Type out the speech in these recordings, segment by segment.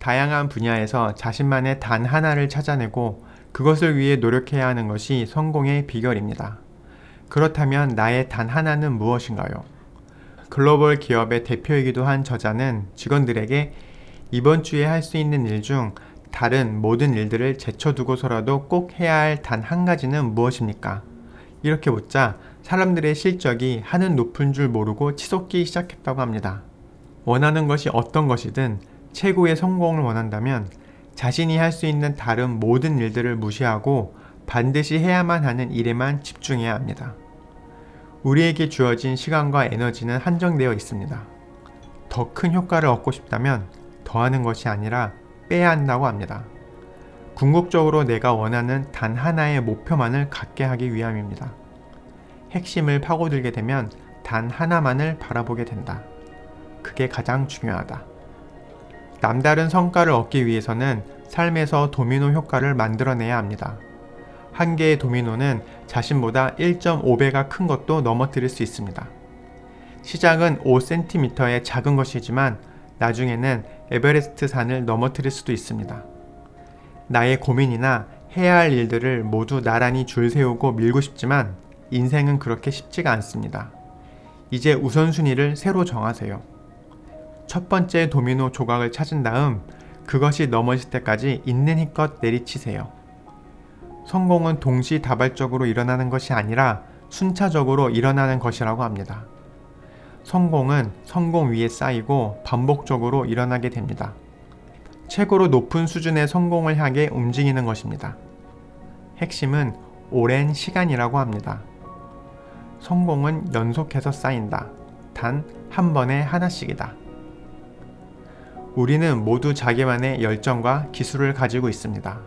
다양한 분야에서 자신만의 단 하나를 찾아내고 그것을 위해 노력해야 하는 것이 성공의 비결입니다. 그렇다면 나의 단 하나는 무엇인가요? 글로벌 기업의 대표이기도 한 저자는 직원들에게 이번 주에 할 수 있는 일 중 다른 모든 일들을 제쳐두고서라도 꼭 해야 할 단 한 가지는 무엇입니까? 이렇게 묻자 사람들의 실적이 하늘 높은 줄 모르고 치솟기 시작했다고 합니다. 원하는 것이 어떤 것이든 최고의 성공을 원한다면 자신이 할 수 있는 다른 모든 일들을 무시하고 반드시 해야만 하는 일에만 집중해야 합니다. 우리에게 주어진 시간과 에너지는 한정되어 있습니다. 더 큰 효과를 얻고 싶다면 더하는 것이 아니라 빼야 한다고 합니다. 궁극적으로 내가 원하는 단 하나의 목표만을 갖게 하기 위함입니다. 핵심을 파고들게 되면 단 하나만을 바라보게 된다. 그게 가장 중요하다. 남다른 성과를 얻기 위해서는 삶에서 도미노 효과를 만들어내야 합니다. 한 개의 도미노는 자신보다 1.5배가 큰 것도 넘어뜨릴 수 있습니다. 시작은 5cm의 작은 것이지만 나중에는 에베레스트 산을 넘어뜨릴 수도 있습니다. 나의 고민이나 해야 할 일들을 모두 나란히 줄 세우고 밀고 싶지만 인생은 그렇게 쉽지가 않습니다. 이제 우선순위를 새로 정하세요. 첫 번째 도미노 조각을 찾은 다음 그것이 넘어질 때까지 있는 힘껏 내리치세요. 성공은 동시다발적으로 일어나는 것이 아니라 순차적으로 일어나는 것이라고 합니다. 성공은 성공 위에 쌓이고 반복적으로 일어나게 됩니다. 최고로 높은 수준의 성공을 향해 움직이는 것입니다. 핵심은 오랜 시간이라고 합니다. 성공은 연속해서 쌓인다. 단 한 번에 하나씩이다. 우리는 모두 자기만의 열정과 기술을 가지고 있습니다.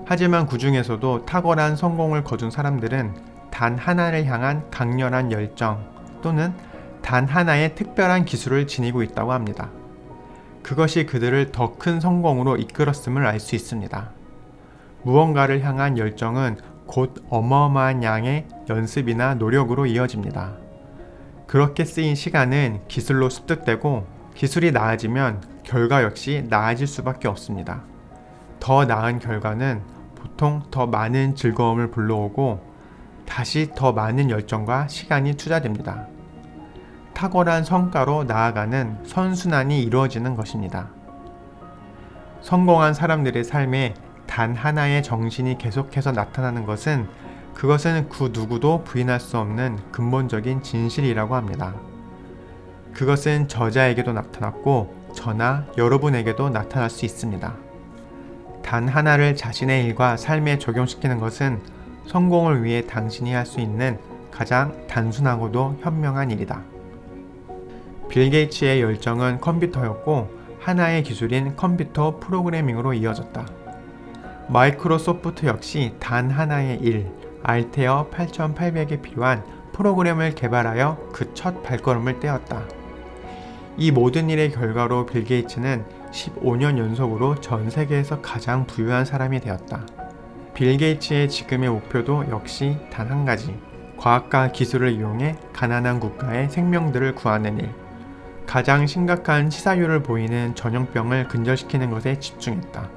하지만 그 중에서도 탁월한 성공을 거둔 사람들은 단 하나를 향한 강렬한 열정 또는 단 하나의 특별한 기술을 지니고 있다고 합니다. 그것이 그들을 더 큰 성공으로 이끌었음을 알 수 있습니다. 무언가를 향한 열정은 곧 어마어마한 양의 연습이나 노력으로 이어집니다. 그렇게 쓰인 시간은 기술로 습득되고 기술이 나아지면 결과 역시 나아질 수밖에 없습니다. 더 나은 결과는 보통 더 많은 즐거움을 불러오고 다시 더 많은 열정과 시간이 투자됩니다. 탁월한 성과로 나아가는 선순환이 이루어지는 것입니다. 성공한 사람들의 삶에 단 하나의 정신이 계속해서 나타나는 것은 그것은 그 누구도 부인할 수 없는 근본적인 진실이라고 합니다. 그것은 저자에게도 나타났고 저나 여러분에게도 나타날 수 있습니다. 단 하나를 자신의 일과 삶에 적용시키는 것은 성공을 위해 당신이 할 수 있는 가장 단순하고도 현명한 일이다. 빌 게이츠의 열정은 컴퓨터였고 하나의 기술인 컴퓨터 프로그래밍으로 이어졌다. 마이크로소프트 역시 단 하나의 일, 알테어 8800에 필요한 프로그램을 개발하여 그 첫 발걸음을 떼었다. 이 모든 일의 결과로 빌 게이츠는 15년 연속으로 전 세계에서 가장 부유한 사람이 되었다. 빌 게이츠의 지금의 목표도 역시 단 한 가지, 과학과 기술을 이용해 가난한 국가의 생명들을 구하는 일, 가장 심각한 치사율을 보이는 전염병을 근절시키는 것에 집중했다.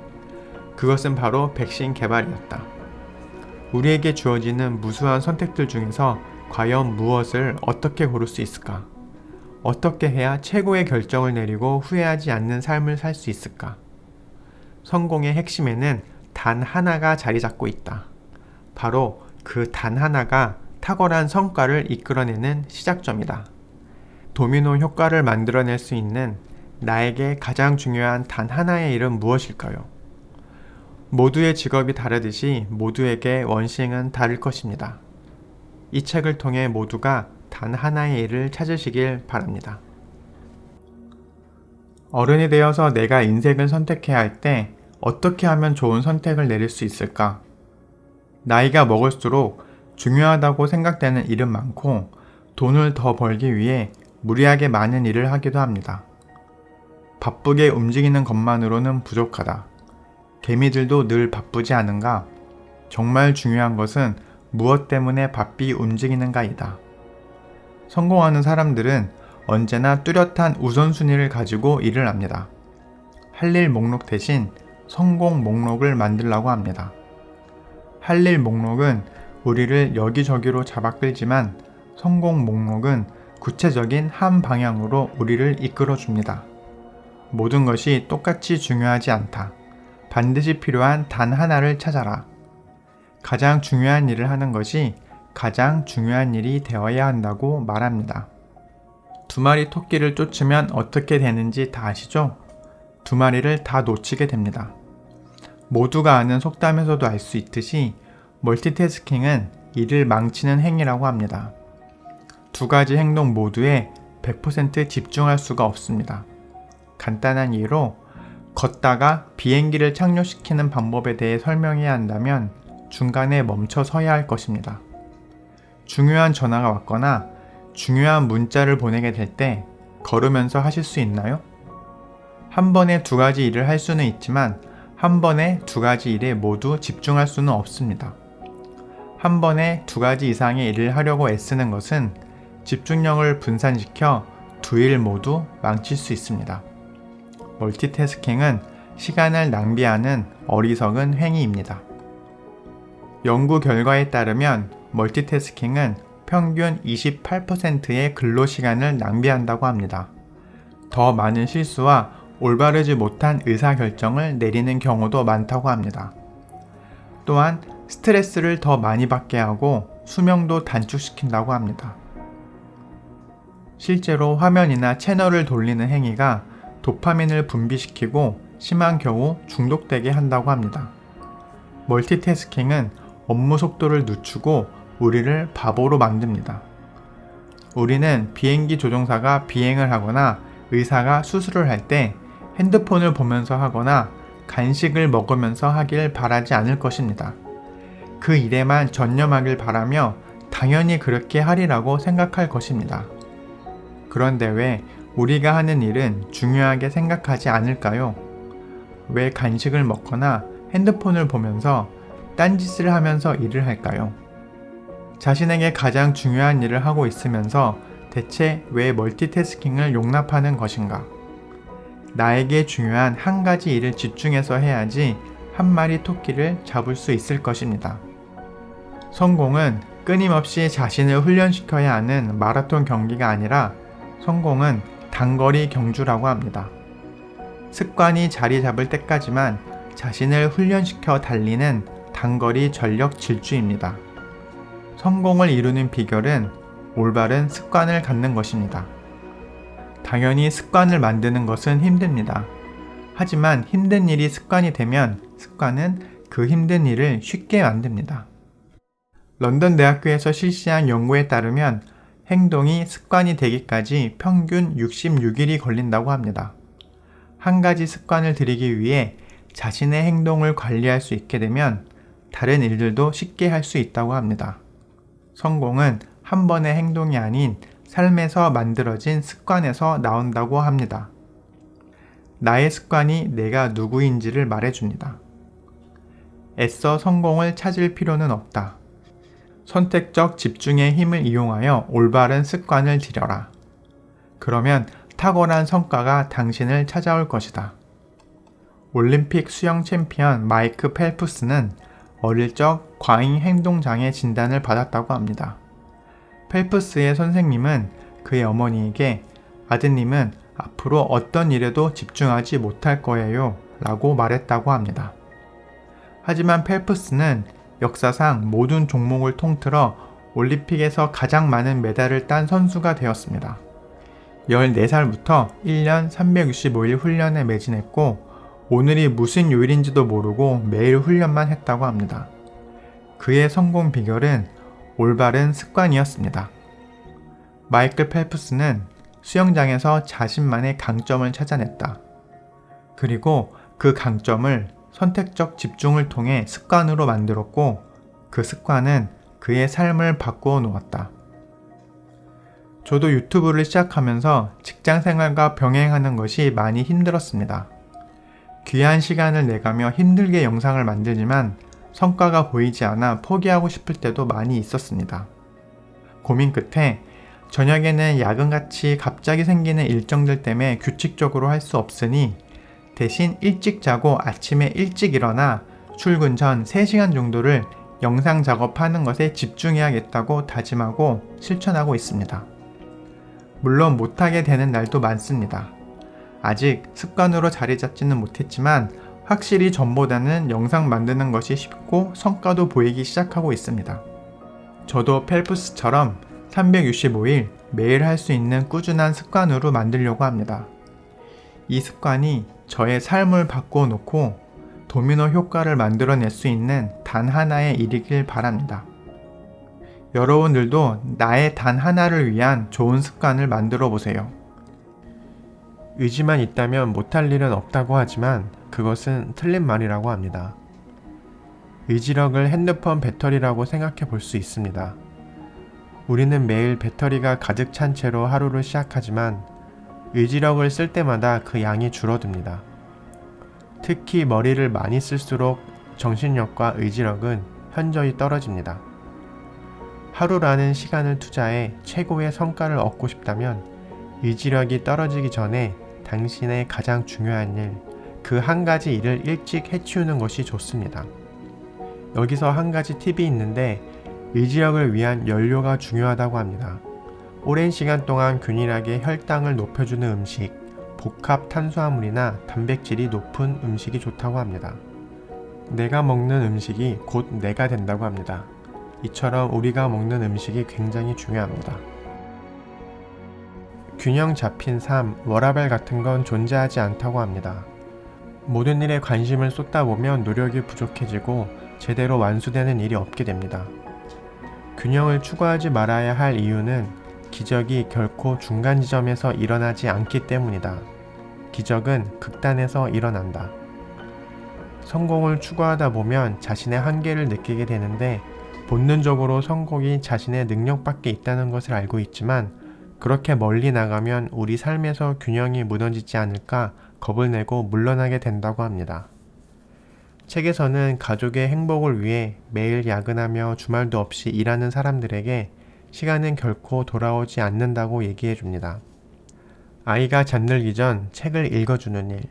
그것은 바로 백신 개발이었다. 우리에게 주어지는 무수한 선택들 중에서 과연 무엇을 어떻게 고를 수 있을까? 어떻게 해야 최고의 결정을 내리고 후회하지 않는 삶을 살 수 있을까? 성공의 핵심에는 단 하나가 자리 잡고 있다. 바로 그 단 하나가 탁월한 성과를 이끌어내는 시작점이다. 도미노 효과를 만들어낼 수 있는 나에게 가장 중요한 단 하나의 일은 무엇일까요? 모두의 직업이 다르듯이 모두에게 원싱은 다를 것입니다. 이 책을 통해 모두가 단 하나의 일을 찾으시길 바랍니다. 어른이 되어서 내가 인생을 선택해야 할 때 어떻게 하면 좋은 선택을 내릴 수 있을까? 나이가 먹을수록 중요하다고 생각되는 일은 많고 돈을 더 벌기 위해 무리하게 많은 일을 하기도 합니다. 바쁘게 움직이는 것만으로는 부족하다. 개미들도 늘 바쁘지 않은가? 정말 중요한 것은 무엇 때문에 바삐 움직이는가이다. 성공하는 사람들은 언제나 뚜렷한 우선순위를 가지고 일을 합니다. 할 일 목록 대신 성공 목록을 만들라고 합니다. 할 일 목록은 우리를 여기저기로 잡아 끌지만 성공 목록은 구체적인 한 방향으로 우리를 이끌어 줍니다. 모든 것이 똑같이 중요하지 않다. 반드시 필요한 단 하나를 찾아라. 가장 중요한 일을 하는 것이 가장 중요한 일이 되어야 한다고 말합니다. 두 마리 토끼를 쫓으면 어떻게 되는지 다 아시죠? 두 마리를 다 놓치게 됩니다. 모두가 아는 속담에서도 알 수 있듯이 멀티태스킹은 일을 망치는 행위라고 합니다. 두 가지 행동 모두에 100% 집중할 수가 없습니다. 간단한 예로 걷다가 비행기를 착륙시키는 방법에 대해 설명해야 한다면 중간에 멈춰 서야 할 것입니다. 중요한 전화가 왔거나 중요한 문자를 보내게 될 때 걸으면서 하실 수 있나요? 한 번에 두 가지 일을 할 수는 있지만 한 번에 두 가지 일에 모두 집중할 수는 없습니다. 한 번에 두 가지 이상의 일을 하려고 애쓰는 것은 집중력을 분산시켜 두 일 모두 망칠 수 있습니다. 멀티태스킹은 시간을 낭비하는 어리석은 행위입니다. 연구 결과에 따르면 멀티태스킹은 평균 28%의 근로시간을 낭비한다고 합니다. 더 많은 실수와 올바르지 못한 의사결정을 내리는 경우도 많다고 합니다. 또한 스트레스를 더 많이 받게 하고 수명도 단축시킨다고 합니다. 실제로 화면이나 채널을 돌리는 행위가 도파민을 분비시키고 심한 경우 중독되게 한다고 합니다. 멀티태스킹은 업무 속도를 늦추고 우리를 바보로 만듭니다. 우리는 비행기 조종사가 비행을 하거나 의사가 수술을 할 때 핸드폰을 보면서 하거나 간식을 먹으면서 하길 바라지 않을 것입니다. 그 일에만 전념하길 바라며 당연히 그렇게 하리라고 생각할 것입니다. 그런데 왜 우리가 하는 일은 중요하게 생각하지 않을까요? 왜 간식을 먹거나 핸드폰을 보면서 딴짓을 하면서 일을 할까요? 자신에게 가장 중요한 일을 하고 있으면서 대체 왜 멀티태스킹을 용납하는 것인가? 나에게 중요한 한 가지 일을 집중해서 해야지 한 마리 토끼를 잡을 수 있을 것입니다. 성공은 끊임없이 자신을 훈련시켜야 하는 마라톤 경기가 아니라 성공은 단거리 경주라고 합니다. 습관이 자리 잡을 때까지만 자신을 훈련시켜 달리는 단거리 전력 질주입니다. 성공을 이루는 비결은 올바른 습관을 갖는 것입니다. 당연히 습관을 만드는 것은 힘듭니다. 하지만 힘든 일이 습관이 되면 습관은 그 힘든 일을 쉽게 만듭니다. 런던 대학교에서 실시한 연구에 따르면 행동이 습관이 되기까지 평균 66일이 걸린다고 합니다. 한 가지 습관을 들이기 위해 자신의 행동을 관리할 수 있게 되면 다른 일들도 쉽게 할 수 있다고 합니다. 성공은 한 번의 행동이 아닌 삶에서 만들어진 습관에서 나온다고 합니다. 나의 습관이 내가 누구인지를 말해줍니다. 애써 성공을 찾을 필요는 없다. 선택적 집중의 힘을 이용하여 올바른 습관을 들여라. 그러면 탁월한 성과가 당신을 찾아올 것이다. 올림픽 수영 챔피언 마이크 펠프스는 어릴 적 과잉 행동장애 진단을 받았다고 합니다. 펠프스의 선생님은 그의 어머니에게 아드님은 앞으로 어떤 일에도 집중하지 못할 거예요 라고 말했다고 합니다. 하지만 펠프스는 역사상 모든 종목을 통틀어 올림픽에서 가장 많은 메달을 딴 선수가 되었습니다. 14살부터 1년 365일 훈련에 매진했고 오늘이 무슨 요일인지도 모르고 매일 훈련만 했다고 합니다. 그의 성공 비결은 올바른 습관이었습니다. 마이클 펠프스는 수영장에서 자신만의 강점을 찾아냈다. 그리고 그 강점을 선택적 집중을 통해 습관으로 만들었고 그 습관은 그의 삶을 바꾸어 놓았다. 저도 유튜브를 시작하면서 직장 생활과 병행하는 것이 많이 힘들었습니다. 귀한 시간을 내가며 힘들게 영상을 만들지만 성과가 보이지 않아 포기하고 싶을 때도 많이 있었습니다. 고민 끝에 저녁에는 야근같이 갑자기 생기는 일정들 때문에 규칙적으로 할 수 없으니 대신 일찍 자고 아침에 일찍 일어나 출근 전 3시간 정도를 영상 작업하는 것에 집중해야겠다고 다짐하고 실천하고 있습니다. 물론 못하게 되는 날도 많습니다. 아직 습관으로 자리 잡지는 못했지만 확실히 전보다는 영상 만드는 것이 쉽고 성과도 보이기 시작하고 있습니다. 저도 펠프스처럼 365일 매일 할 수 있는 꾸준한 습관으로 만들려고 합니다. 이 습관이 저의 삶을 바꿔놓고 도미노 효과를 만들어낼 수 있는 단 하나의 일이길 바랍니다. 여러분들도 나의 단 하나를 위한 좋은 습관을 만들어 보세요. 의지만 있다면 못할 일은 없다고 하지만 그것은 틀린 말이라고 합니다. 의지력을 핸드폰 배터리라고 생각해 볼 수 있습니다. 우리는 매일 배터리가 가득 찬 채로 하루를 시작하지만 의지력을 쓸 때마다 그 양이 줄어듭니다. 특히 머리를 많이 쓸수록 정신력과 의지력은 현저히 떨어집니다. 하루라는 시간을 투자해 최고의 성과를 얻고 싶다면 의지력이 떨어지기 전에 당신의 가장 중요한 일, 그 한 가지 일을 일찍 해치우는 것이 좋습니다. 여기서 한 가지 팁이 있는데 의지력을 위한 연료가 중요하다고 합니다. 오랜 시간 동안 균일하게 혈당을 높여주는 음식, 복합 탄수화물이나 단백질이 높은 음식이 좋다고 합니다. 내가 먹는 음식이 곧 내가 된다고 합니다. 이처럼 우리가 먹는 음식이 굉장히 중요합니다. 균형 잡힌 삶, 워라밸 같은 건 존재하지 않다고 합니다. 모든 일에 관심을 쏟다 보면 노력이 부족해지고 제대로 완수되는 일이 없게 됩니다. 균형을 추구하지 말아야 할 이유는 기적이 결코 중간 지점에서 일어나지 않기 때문이다. 기적은 극단에서 일어난다. 성공을 추구하다 보면 자신의 한계를 느끼게 되는데 본능적으로 성공이 자신의 능력 밖에 있다는 것을 알고 있지만 그렇게 멀리 나가면 우리 삶에서 균형이 무너지지 않을까 겁을 내고 물러나게 된다고 합니다. 책에서는 가족의 행복을 위해 매일 야근하며 주말도 없이 일하는 사람들에게 시간은 결코 돌아오지 않는다고 얘기해 줍니다. 아이가 잠들기 전 책을 읽어주는 일,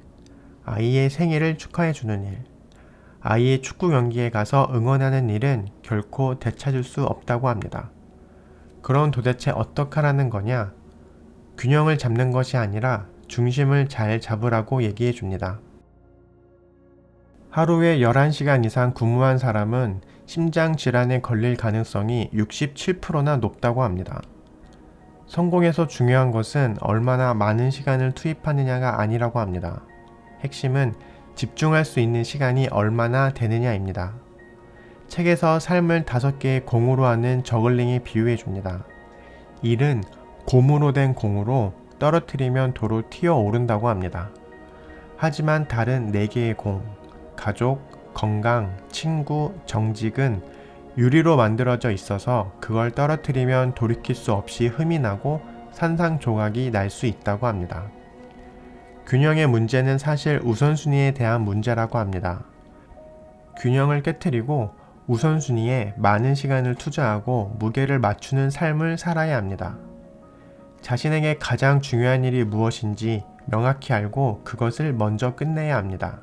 아이의 생일을 축하해 주는 일, 아이의 축구 경기에 가서 응원하는 일은 결코 되찾을 수 없다고 합니다. 그럼 도대체 어떡하라는 거냐? 균형을 잡는 것이 아니라 중심을 잘 잡으라고 얘기해 줍니다. 하루에 11시간 이상 근무한 사람은 심장 질환에 걸릴 가능성이 67%나 높다고 합니다. 성공에서 중요한 것은 얼마나 많은 시간을 투입하느냐가 아니라고 합니다. 핵심은 집중할 수 있는 시간이 얼마나 되느냐입니다. 책에서 삶을 5개의 공으로 하는 저글링에 비유해 줍니다. 일은 곰으로 된 공으로 떨어뜨리면 도로 튀어오른다고 합니다. 하지만 다른 4개의 공, 가족, 건강, 친구, 정직은 유리로 만들어져 있어서 그걸 떨어뜨리면 돌이킬 수 없이 흠이 나고 산산조각이 날 수 있다고 합니다. 균형의 문제는 사실 우선순위에 대한 문제라고 합니다. 균형을 깨트리고 우선순위에 많은 시간을 투자하고 무게를 맞추는 삶을 살아야 합니다. 자신에게 가장 중요한 일이 무엇인지 명확히 알고 그것을 먼저 끝내야 합니다.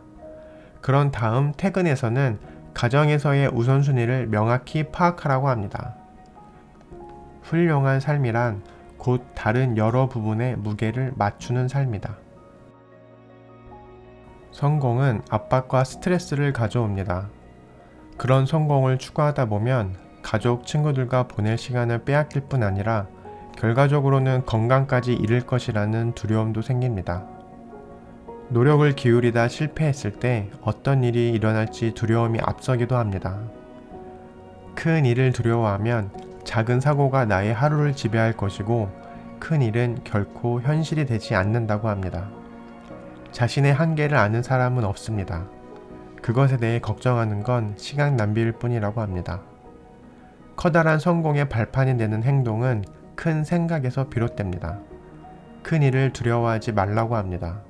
그런 다음 퇴근에서는 가정에서의 우선순위를 명확히 파악하라고 합니다. 훌륭한 삶이란 곧 다른 여러 부분의 무게를 맞추는 삶이다. 성공은 압박과 스트레스를 가져옵니다. 그런 성공을 추구하다 보면 가족, 친구들과 보낼 시간을 빼앗길 뿐 아니라 결과적으로는 건강까지 잃을 것이라는 두려움도 생깁니다. 노력을 기울이다 실패했을 때 어떤 일이 일어날지 두려움이 앞서기도 합니다. 큰 일을 두려워하면 작은 사고가 나의 하루를 지배할 것이고 큰 일은 결코 현실이 되지 않는다고 합니다. 자신의 한계를 아는 사람은 없습니다. 그것에 대해 걱정하는 건 시간 낭비일 뿐이라고 합니다. 커다란 성공의 발판이 되는 행동은 큰 생각에서 비롯됩니다. 큰 일을 두려워하지 말라고 합니다.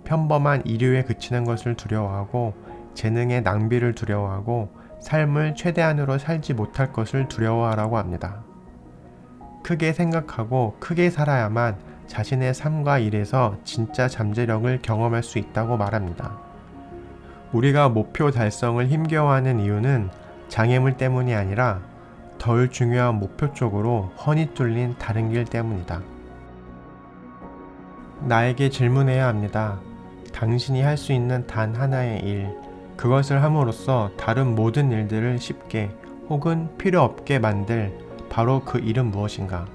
평범한 일요에 그치는 것을 두려워하고 재능의 낭비를 두려워하고 삶을 최대한으로 살지 못할 것을 두려워하라고 합니다. 크게 생각하고 크게 살아야만 자신의 삶과 일에서 진짜 잠재력을 경험할 수 있다고 말합니다. 우리가 목표 달성을 힘겨워하는 이유는 장애물 때문이 아니라 덜 중요한 목표 쪽으로 훤히 뚫린 다른 길 때문이다. 나에게 질문해야 합니다. 당신이 할 수 있는 단 하나의 일, 그것을 함으로써 다른 모든 일들을 쉽게 혹은 필요 없게 만들 바로 그 일은 무엇인가?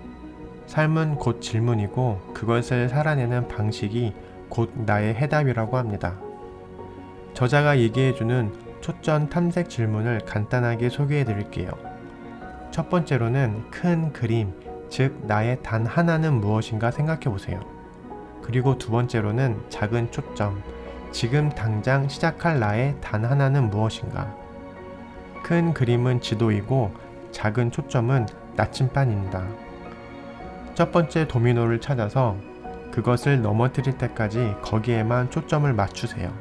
삶은 곧 질문이고 그것을 살아내는 방식이 곧 나의 해답이라고 합니다. 저자가 얘기해주는 초점 탐색 질문을 간단하게 소개해 드릴게요. 첫 번째로는 큰 그림, 즉 나의 단 하나는 무엇인가 생각해 보세요. 그리고 두 번째로는 작은 초점, 지금 당장 시작할 나의 단 하나는 무엇인가. 큰 그림은 지도이고 작은 초점은 나침반입니다. 첫 번째 도미노를 찾아서 그것을 넘어뜨릴 때까지 거기에만 초점을 맞추세요.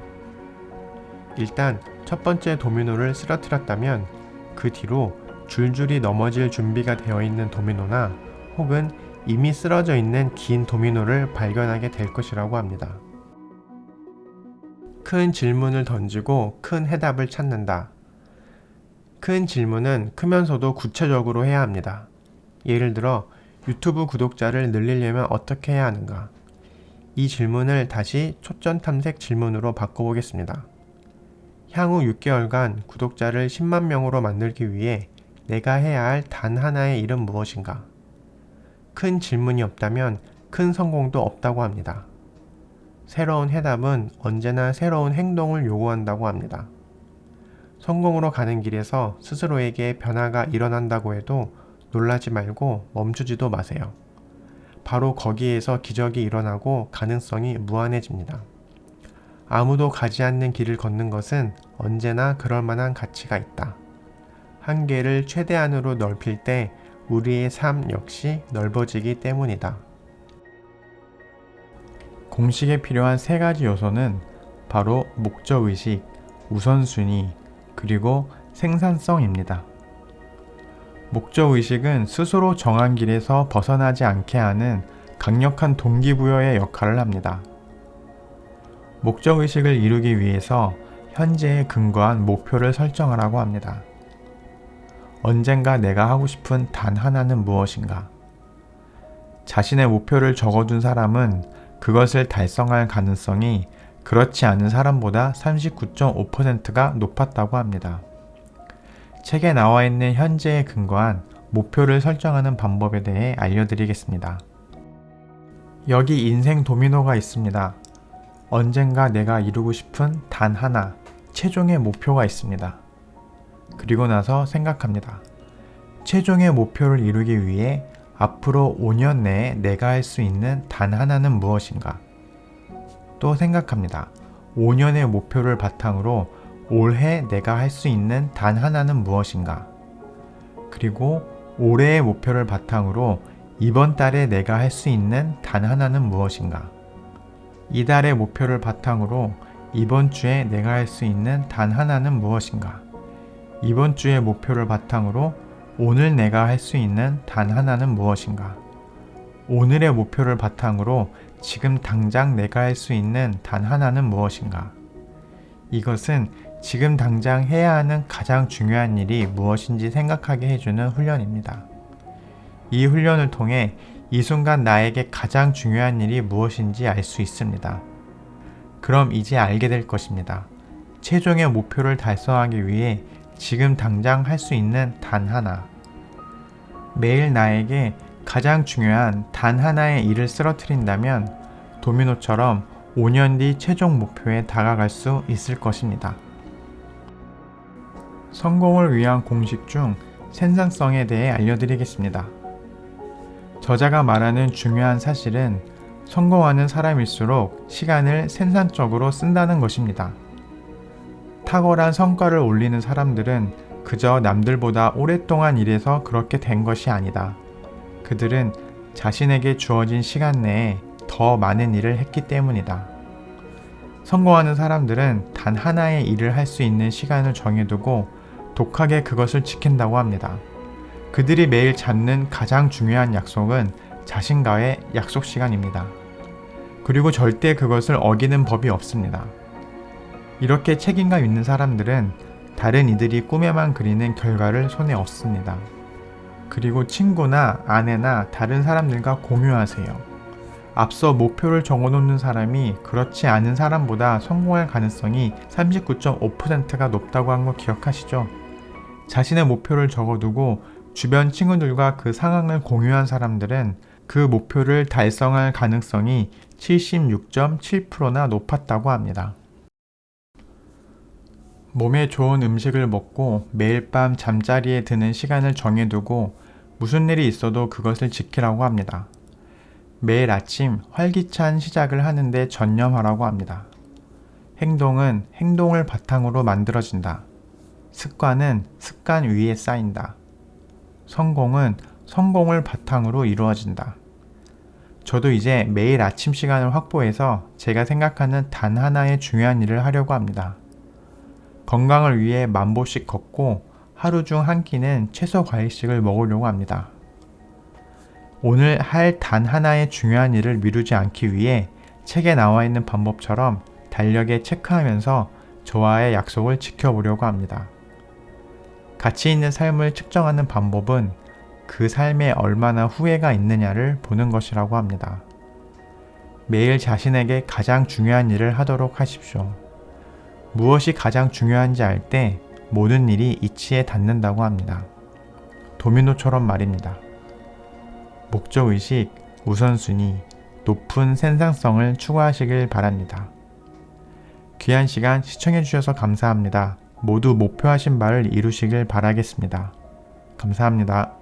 일단 첫 번째 도미노를 쓰러뜨렸다면 그 뒤로 줄줄이 넘어질 준비가 되어 있는 도미노나 혹은 이미 쓰러져 있는 긴 도미노를 발견하게 될 것이라고 합니다. 큰 질문을 던지고 큰 해답을 찾는다. 큰 질문은 크면서도 구체적으로 해야 합니다. 예를 들어 유튜브 구독자를 늘리려면 어떻게 해야 하는가? 이 질문을 다시 초점 탐색 질문으로 바꿔보겠습니다. 향후 6개월간 구독자를 10만 명으로 만들기 위해 내가 해야 할 단 하나의 일은 무엇인가? 큰 질문이 없다면 큰 성공도 없다고 합니다. 새로운 해답은 언제나 새로운 행동을 요구한다고 합니다. 성공으로 가는 길에서 스스로에게 변화가 일어난다고 해도 놀라지 말고 멈추지도 마세요. 바로 거기에서 기적이 일어나고 가능성이 무한해집니다. 아무도 가지 않는 길을 걷는 것은 언제나 그럴 만한 가치가 있다. 한계를 최대한으로 넓힐 때 우리의 삶 역시 넓어지기 때문이다. 공식에 필요한 세 가지 요소는 바로 목적의식, 우선순위, 그리고 생산성입니다. 목적의식은 스스로 정한 길에서 벗어나지 않게 하는 강력한 동기부여의 역할을 합니다. 목적의식을 이루기 위해서 현재에 근거한 목표를 설정하라고 합니다. 언젠가 내가 하고 싶은 단 하나는 무엇인가? 자신의 목표를 적어둔 사람은 그것을 달성할 가능성이 그렇지 않은 사람보다 39.5%가 높았다고 합니다. 책에 나와 있는 현재에 근거한 목표를 설정하는 방법에 대해 알려드리겠습니다. 여기 인생 도미노가 있습니다. 언젠가 내가 이루고 싶은 단 하나, 최종의 목표가 있습니다. 그리고 나서 생각합니다. 최종의 목표를 이루기 위해 앞으로 5년 내에 내가 할 수 있는 단 하나는 무엇인가? 또 생각합니다. 5년의 목표를 바탕으로 올해 내가 할 수 있는 단 하나는 무엇인가? 그리고 올해의 목표를 바탕으로 이번 달에 내가 할 수 있는 단 하나는 무엇인가? 이달의 목표를 바탕으로 이번 주에 내가 할 수 있는 단 하나는 무엇인가? 이번 주의 목표를 바탕으로 오늘 내가 할 수 있는 단 하나는 무엇인가? 오늘의 목표를 바탕으로 지금 당장 내가 할 수 있는 단 하나는 무엇인가? 이것은 지금 당장 해야 하는 가장 중요한 일이 무엇인지 생각하게 해주는 훈련입니다. 이 훈련을 통해 이 순간 나에게 가장 중요한 일이 무엇인지 알 수 있습니다. 그럼 이제 알게 될 것입니다. 최종의 목표를 달성하기 위해 지금 당장 할 수 있는 단 하나. 매일 나에게 가장 중요한 단 하나의 일을 쓰러뜨린다면 도미노처럼 5년 뒤 최종 목표에 다가갈 수 있을 것입니다. 성공을 위한 공식 중 생산성에 대해 알려드리겠습니다. 저자가 말하는 중요한 사실은 성공하는 사람일수록 시간을 생산적으로 쓴다는 것입니다. 탁월한 성과를 올리는 사람들은 그저 남들보다 오랫동안 일해서 그렇게 된 것이 아니다. 그들은 자신에게 주어진 시간 내에 더 많은 일을 했기 때문이다. 성공하는 사람들은 단 하나의 일을 할 수 있는 시간을 정해두고 독하게 그것을 지킨다고 합니다. 그들이 매일 잡는 가장 중요한 약속은 자신과의 약속 시간입니다. 그리고 절대 그것을 어기는 법이 없습니다. 이렇게 책임감 있는 사람들은 다른 이들이 꿈에만 그리는 결과를 손에 얻습니다. 그리고 친구나 아내나 다른 사람들과 공유하세요. 앞서 목표를 적어놓는 사람이 그렇지 않은 사람보다 성공할 가능성이 39.5%가 높다고 한 거 기억하시죠? 자신의 목표를 적어두고 주변 친구들과 그 상황을 공유한 사람들은 그 목표를 달성할 가능성이 76.7%나 높았다고 합니다. 몸에 좋은 음식을 먹고 매일 밤 잠자리에 드는 시간을 정해두고 무슨 일이 있어도 그것을 지키라고 합니다. 매일 아침 활기찬 시작을 하는데 전념하라고 합니다. 행동은 행동을 바탕으로 만들어진다. 습관은 습관 위에 쌓인다. 성공은 성공을 바탕으로 이루어진다. 저도 이제 매일 아침 시간을 확보해서 제가 생각하는 단 하나의 중요한 일을 하려고 합니다. 건강을 위해 10,000보씩 걷고 하루 중 한 끼는 채소 과일씩을 먹으려고 합니다. 오늘 할 단 하나의 중요한 일을 미루지 않기 위해 책에 나와 있는 방법처럼 달력에 체크하면서 저와의 약속을 지켜보려고 합니다. 가치 있는 삶을 측정하는 방법은 그 삶에 얼마나 후회가 있느냐를 보는 것이라고 합니다. 매일 자신에게 가장 중요한 일을 하도록 하십시오. 무엇이 가장 중요한지 알 때 모든 일이 이치에 닿는다고 합니다. 도미노처럼 말입니다. 목적의식, 우선순위, 높은 생산성을 추구하시길 바랍니다. 귀한 시간 시청해주셔서 감사합니다. 모두 목표하신 바를 이루시길 바라겠습니다. 감사합니다.